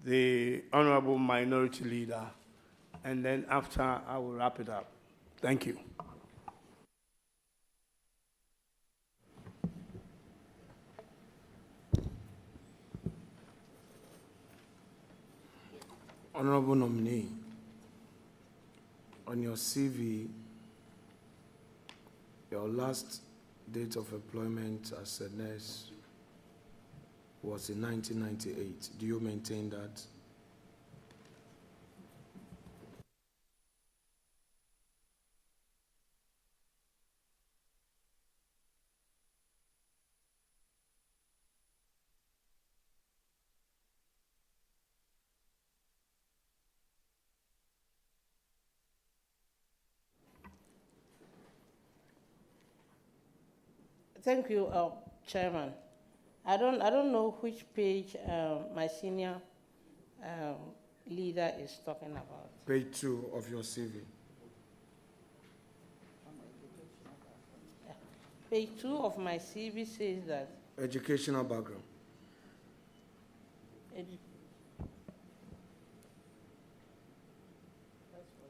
the Honorable Minority Leader, and then after I will wrap it up. Thank you. Honorable nominee, on your CV, your last date of employment as a nurse was in 1998. Do you maintain that? Thank you, Chairman. I don't know which page my senior leader is talking about. Page 2 of your CV. Page 2 of my CV says that Educational background.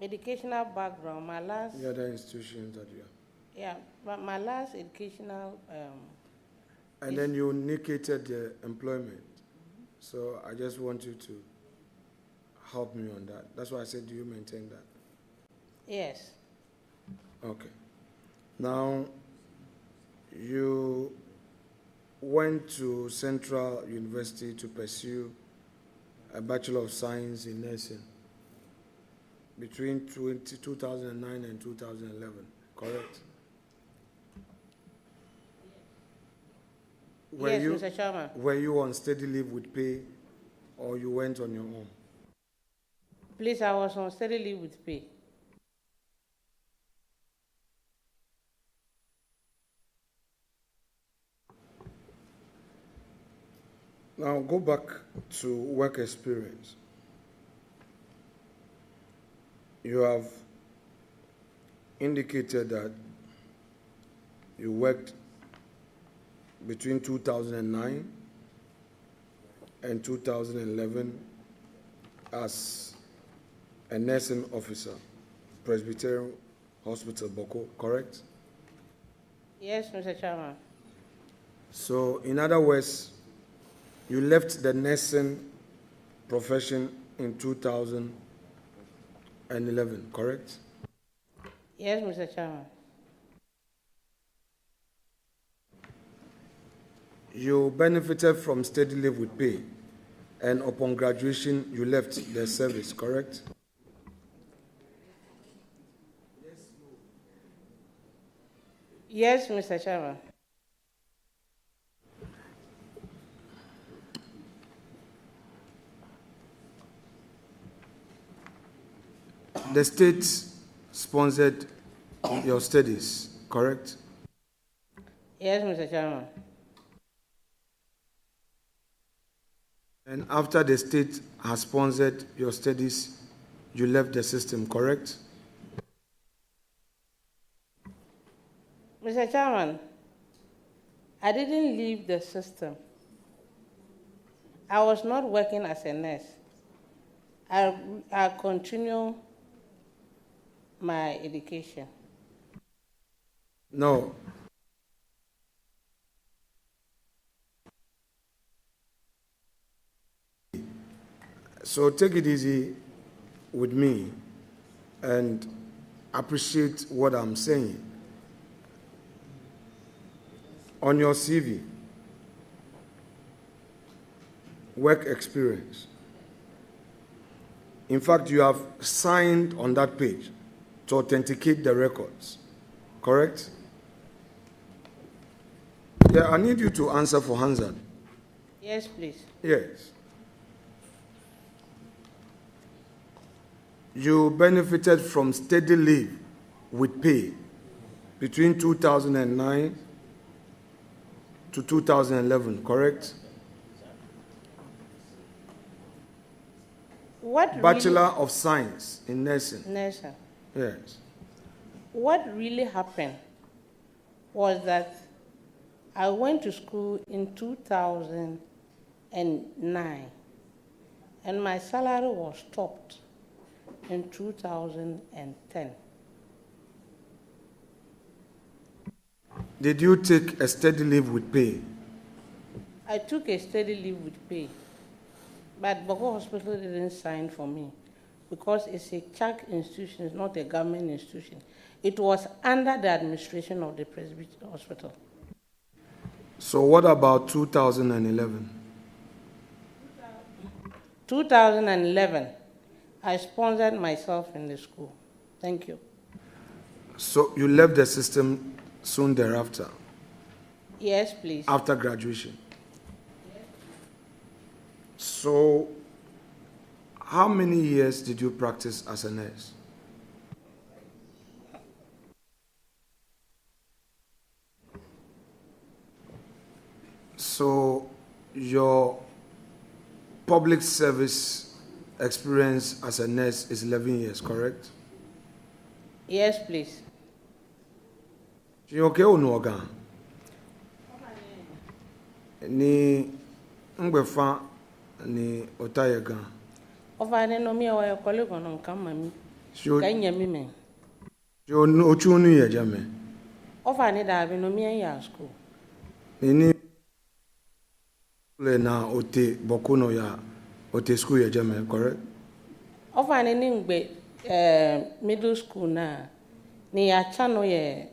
Educational background. My last. The other institutions that you have. Yeah, but my last educational. And then you indicated the employment. So I just want you to help me on that. That's why I said, do you maintain that? Yes. Okay. Now, you went to Central University to pursue a Bachelor of Science in Nursing between 2009 and 2011, correct? Yes, Mr. Chairman. Were you on steady leave with pay, or you went on your own? Please, I was on steady leave with pay. Now go back to work experience. You have indicated that you worked between 2009 and 2011 as a nursing officer, Presbyterian Hospital, Boko, correct? Yes, Mr. Chairman. So, in other words, you left the nursing profession in 2011, correct? Yes, Mr. Chairman. You benefited from steady leave with pay, and upon graduation, you left the service, correct? Yes, Mr. Chairman. The state sponsored your studies, correct? Yes, Mr. Chairman. And after the state has sponsored your studies, you left the system, correct? Mr. Chairman, I didn't leave the system. I was not working as a nurse. I continue my education. No. So take it easy with me and appreciate what I'm saying. On your CV, work experience. In fact, you have signed on that page to authenticate the records, correct? Yeah, I need you to answer for Hansan. Yes, please. Yes. You benefited from steady leave with pay between 2009 to 2011, correct? What Bachelor really, of Science in Nursing. Nursing. Yes. What really happened was that I went to school in 2009, and my salary was stopped in 2010. Did you take a steady leave with pay? I took a steady leave with pay, but Boko Hospital didn't sign for me because it's a church institution, it's not a government institution. It was under the administration of the Presbyterian Hospital. So what about 2011? 2011, I sponsored myself in the school. Thank you. So you left the system soon thereafter? Yes, please. After graduation? Yes. So how many years did you practice as a nurse? So your public service experience as a nurse is 11 years, correct? Yes, please. You okay or no? Ni ngbefa ni otayega. Ofane no mi awa colleague on kamami. Kanya mi me. You no chunu ye jame. Ofane da bi no mi ya school. Ni le na ote bokuno ya ote school ye jame, correct? Ofane ni ngbe middle school na ni ya chano ye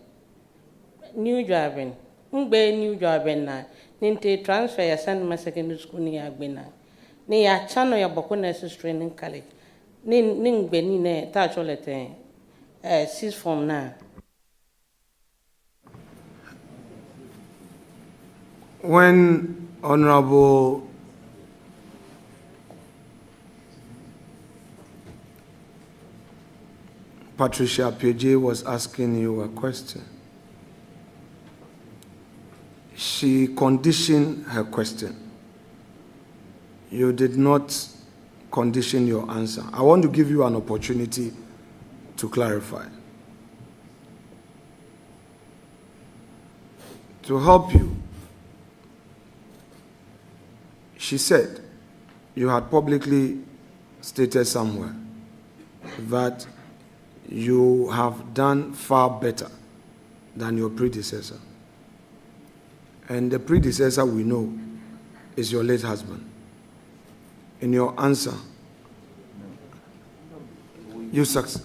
new driving. Ngbe new driving na ninte transfer ya send my secondary school ni ya gbena. Ni ya chano ya bokuno nurses training college. Ni ngbe ni ne ta cholete six form na. When Honorable Patricia PJ was asking you a question, she conditioned her question. You did not condition your answer. I want to give you an opportunity to clarify. To help you, she said you had publicly stated somewhere that you have done far better than your predecessor. And the predecessor we know is your late husband. In your answer, you succeed.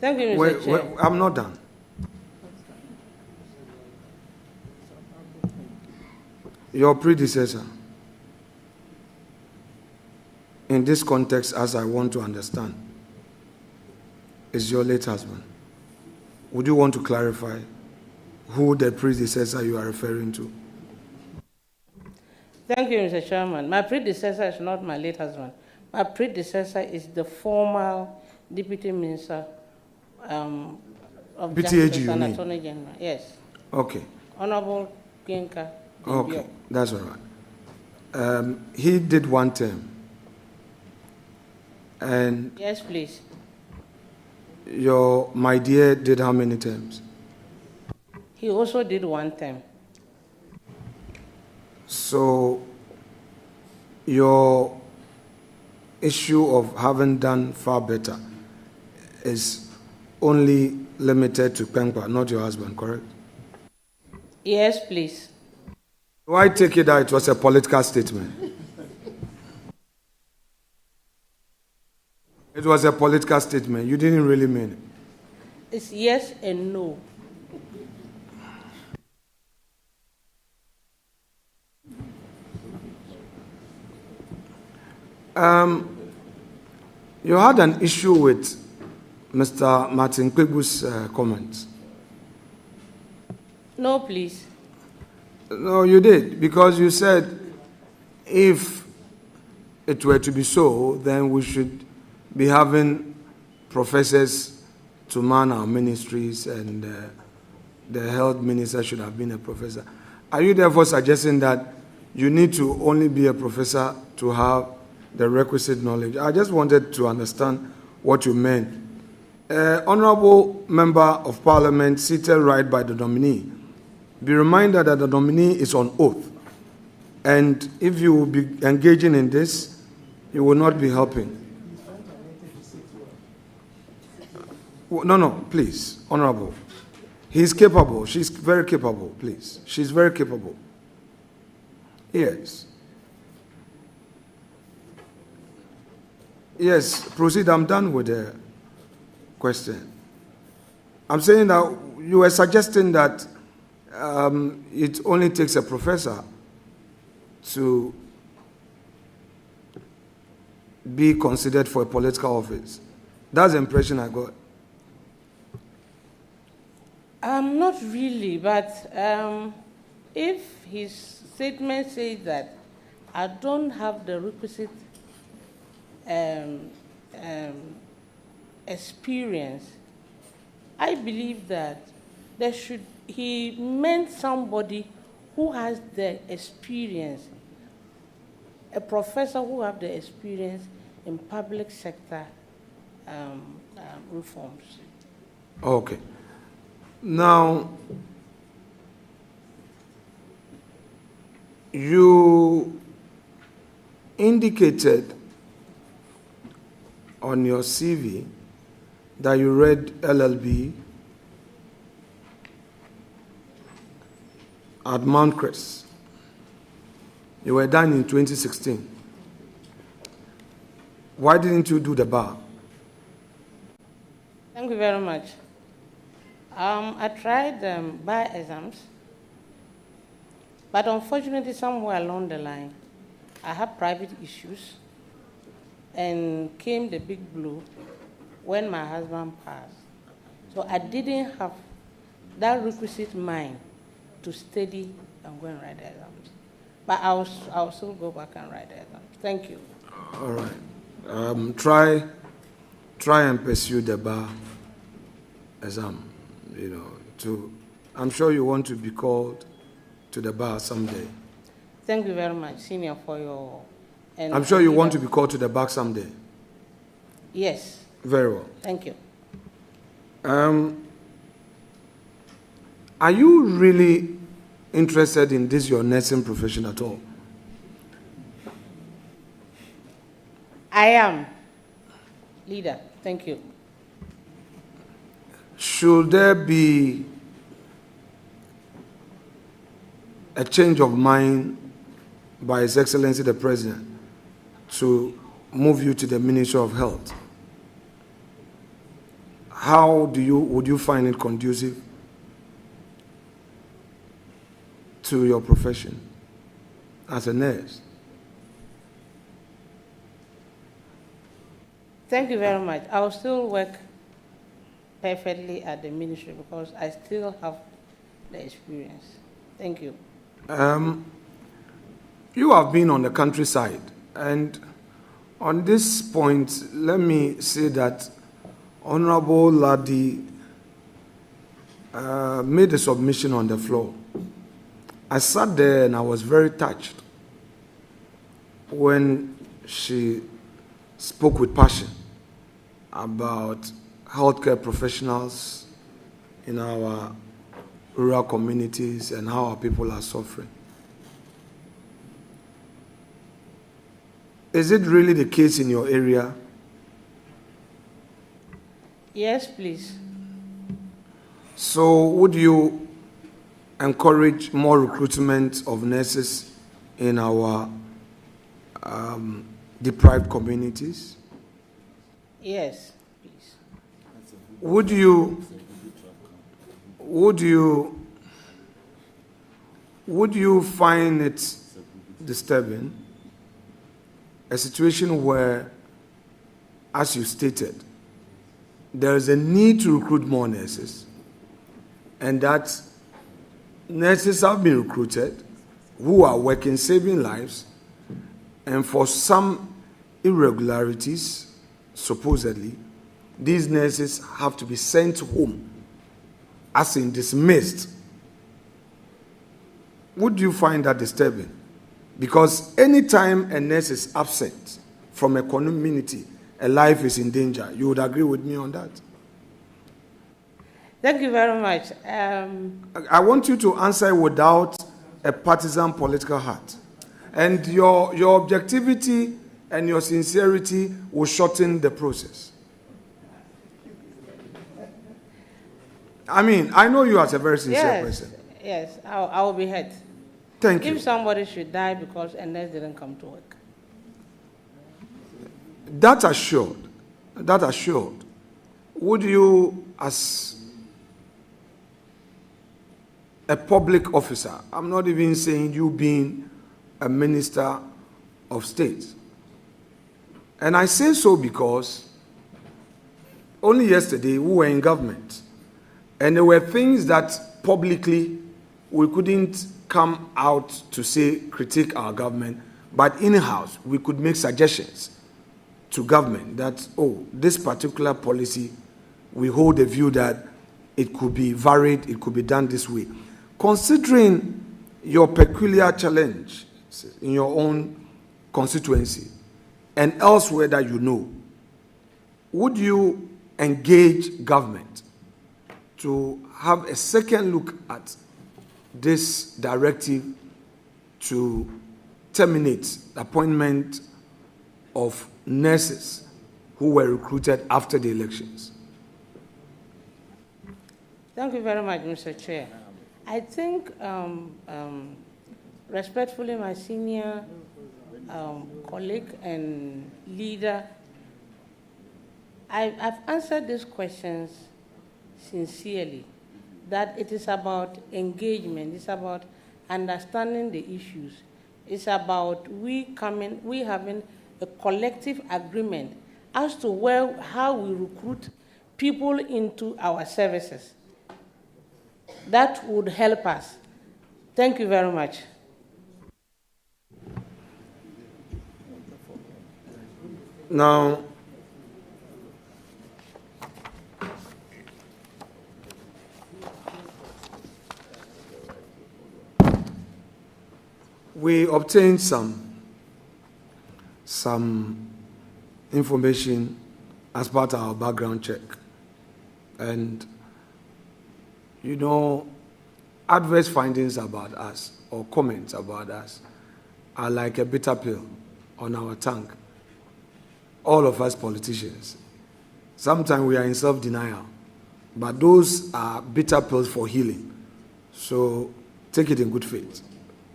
Thank you, Mr. Chair. I'm not done. Your predecessor, in this context, as I want to understand, is your late husband. Would you want to clarify who the predecessor you are referring to? Thank you, Mr. Chairman. My predecessor is not my late husband. My predecessor is the former Deputy Minister of PTAG, Justice and Attorney General. Yes. Okay. Honorable Kienka. Okay, that's all right. He did one term. And yes, please. Your my dear did how many terms? He also did one term. So your issue of having done far better is only limited to Penkwa, not your husband, correct? Yes, please. Do I take it that it was a political statement? It was a political statement. You didn't really mean it. It's yes and no. You had an issue with Mr. Martin Kwebu's comments. No, please. No, you did, because you said if it were to be so, then we should be having professors to man our ministries, and the health minister should have been a professor. Are you therefore suggesting that you need to only be a professor to have the requisite knowledge? I just wanted to understand what you meant. Honorable Member of Parliament seated right by the nominee be reminded that the nominee is on oath. And if you will be engaging in this, you will not be helping. No, please, Honorable. He's capable. She's very capable, please. She's very capable. Yes. Yes, proceed. I'm done with the question. I'm saying that you were suggesting that it only takes a professor to be considered for a political office. That's the impression I got. Not really, but if his statement says that I don't have the requisite experience, I believe that he meant somebody who has the experience, a professor who has the experience in public sector reforms. Okay. Now, you indicated on your CV that you read LLB at Mount Crest. You were done in 2016. Why didn't you do the bar? Thank you very much. I tried bar exams, but unfortunately somewhere along the line, I had private issues, and came the big blow when my husband passed. So I didn't have that requisite mind to study and go and write the exams. But I'll still go back and write the exams. Thank you. All right. Try and pursue the bar exam. I'm sure you want to be called to the bar someday. Thank you very much, Senior, for your... I'm sure you want to be called to the bar someday. Yes. Very well. Thank you. Are you really interested in this, your nursing profession at all? I am. Leader, thank you. Should there be a change of mind by His Excellency the President to move you to the Ministry of Health, how would you find it conducive to your profession as a nurse? Thank you very much. I'll still work perfectly at the ministry because I still have the experience. Thank you. You have been on the countryside, and on this point, let me say that Honorable Lydia made a submission on the floor. I sat there and I was very touched when she spoke with passion about healthcare professionals in our rural communities and how our people are suffering. Is it really the case in your area? Yes, please. So would you encourage more recruitment of nurses in our deprived communities? Yes, please. Would you find it disturbing, a situation where, as you stated, there is a need to recruit more nurses, and that nurses have been recruited who are working, saving lives, and for some irregularities, supposedly, these nurses have to be sent home, as in dismissed? Would you find that disturbing? Because anytime a nurse is absent from a community, a life is in danger. You would agree with me on that? Thank you very much. I want you to answer without a partisan political hat. And your objectivity and your sincerity will shorten the process. I mean, I know you as a very sincere person. Yes, I will be hurt. Thank you. If somebody should die because NS didn't come to work. That assured, would you, as a public officer, I'm not even saying you being a minister of state, and I say so because only yesterday we were in government, and there were things that publicly we couldn't come out to say, critique our government, but in-house we could make suggestions to government that, oh, this particular policy, we hold a view that it could be varied, it could be done this way. Considering your peculiar challenge in your own constituency and elsewhere that you know, would you engage government to have a second look at this directive to terminate the appointment of nurses who were recruited after the elections? Thank you very much, Mr. Chair. I think, respectfully, my senior colleague and leader, I've answered these questions sincerely, that it is about engagement, it's about understanding the issues, it's about we having a collective agreement as to how we recruit people into our services. That would help us. Thank you very much. Now, we obtained some information as part of our background check. And, you know, adverse findings about us or comments about us are like a bitter pill on our tongue. All of us politicians. Sometimes we are in self-denial, but those are bitter pills for healing. So take it in good faith.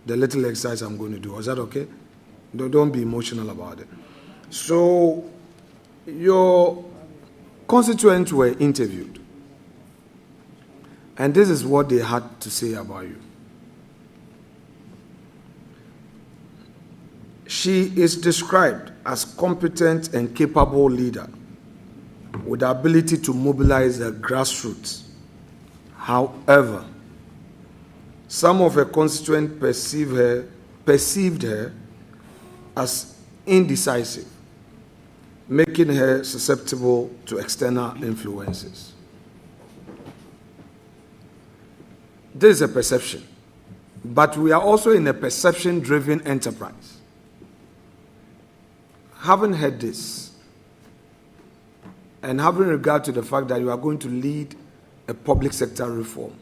The little exercise I'm going to do. Is that okay? Don't be emotional about it. So your constituents were interviewed, and this is what they had to say about you. She is described as competent and capable leader with the ability to mobilize the grassroots. However, some of her constituents perceived her as indecisive, making her susceptible to external influences. This is a perception, but we are also in a perception-driven enterprise. Having heard this, and having regard to the fact that you are going to lead a public sector reform,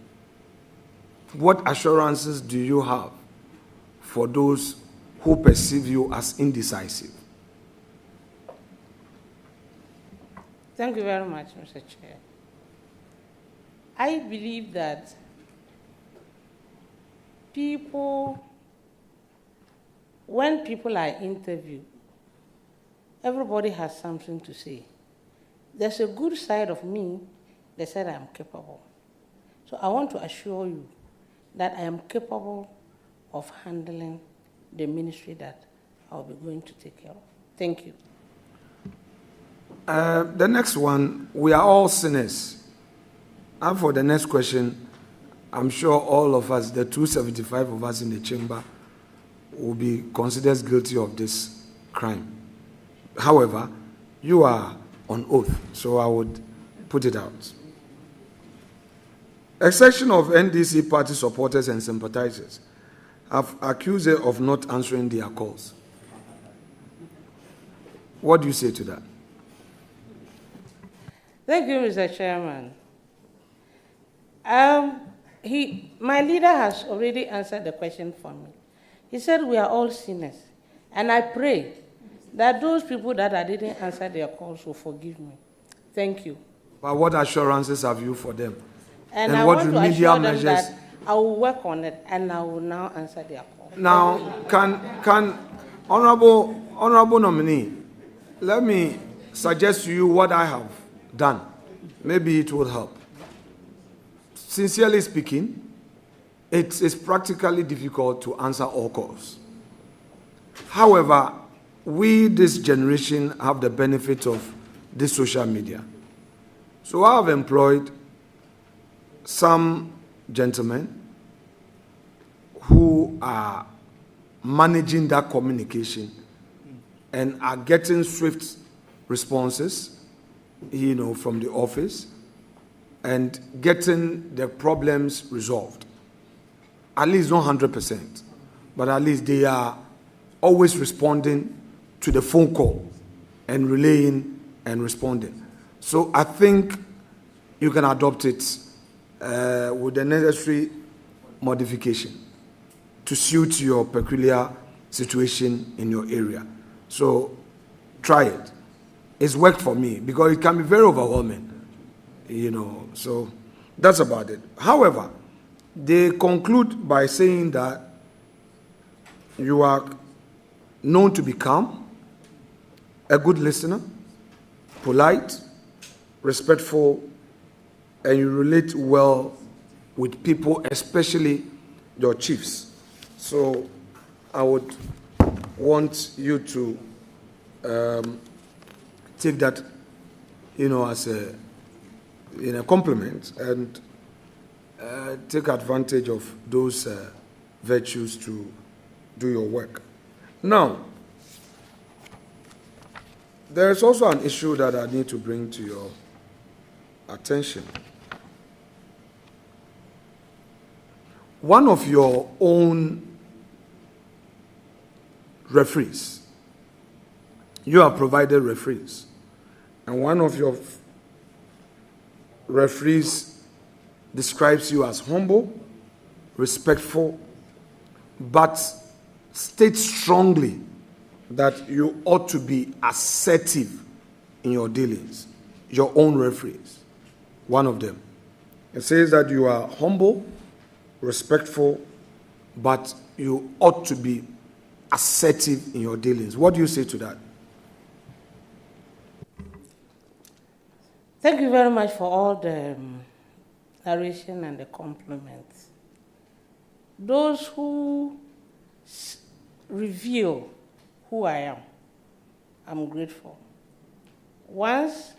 what assurances do you have for those who perceive you as indecisive? Thank you very much, Mr. Chair. I believe that when people are interviewed, everybody has something to say. There's a good side of me. They said I am capable. So I want to assure you that I am capable of handling the ministry that I'll be going to take care of. Thank you. The next one, we are all sinners. And for the next question, I'm sure all of us, the 275 of us in the chamber, will be considered guilty of this crime. However, you are on oath, so I would put it out. A section of NDC party supporters and sympathizers have accused her of not answering their calls. What do you say to that? Thank you, Mr. Chairman. My leader has already answered the question for me. He said we are all sinners. And I pray that those people that I didn't answer their calls will forgive me. Thank you. But what assurances have you for them? And I what want to remedial assure them measures? that I will work on it and I will now answer their call. Now, can honorable nominee, let me suggest to you what I have done. Maybe it will help. Sincerely speaking, it is practically difficult to answer all calls. However, we, this generation, have the benefit of this social media. So I have employed some gentlemen who are managing that communication and are getting swift responses, from the office and getting the problems resolved. At least not 100%, but at least they are always responding to the phone call and relaying and responding. So I think you can adopt it with the necessary modification to suit your peculiar situation in your area. So try it. It's worked for me because it can be very overwhelming, so that's about it. However, they conclude by saying that you are known to be calm, a good listener, polite, respectful, and you relate well with people, especially your chiefs. So I would want you to take that, as a compliment and take advantage of those virtues to do your work. Now, there is also an issue that I need to bring to your attention. One of your own referees, you have provided referees, and one of your referees describes you as humble, respectful, but states strongly that you ought to be assertive in your dealings. Your own referees, one of them. It says that you are humble, respectful, but you ought to be assertive in your dealings. What do you say to that? Thank you very much for all the narration and the compliments. Those who reveal who I am, I'm grateful. Once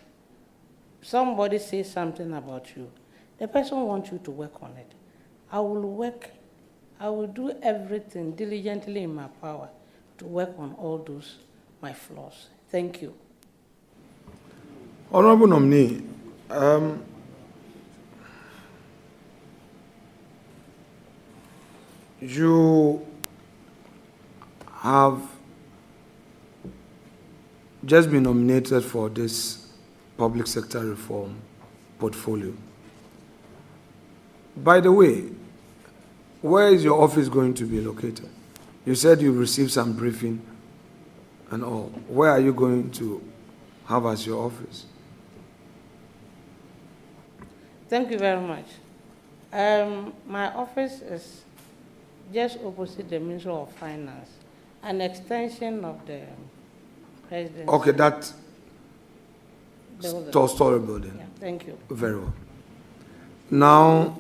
somebody says something about you, the person wants you to work on it. I will do everything diligently in my power to work on all those, my flaws. Thank you. Honorable nominee, you have just been nominated for this public sector reform portfolio. By the way, where is your office going to be located? You said you received some briefing and all. Where are you going to have as your office? Thank you very much. My office is just opposite the Ministry of Finance, an extension of the President. Okay, that story building. Yeah, thank you. Very well. Now,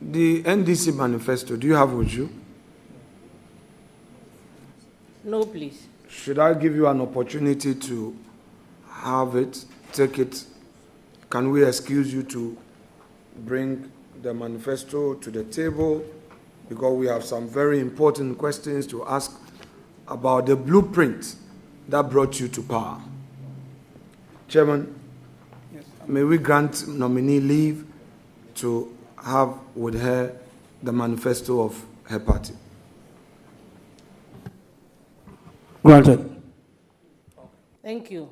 the NDC manifesto, do you have with you? No, please. Should I give you an opportunity to have it, take it? Can we excuse you to bring the manifesto to the table? Because we have some very important questions to ask about the blueprint that brought you to power. Chairman, yes, may we grant nominee leave to have with her the manifesto of her party? Granted. Thank you.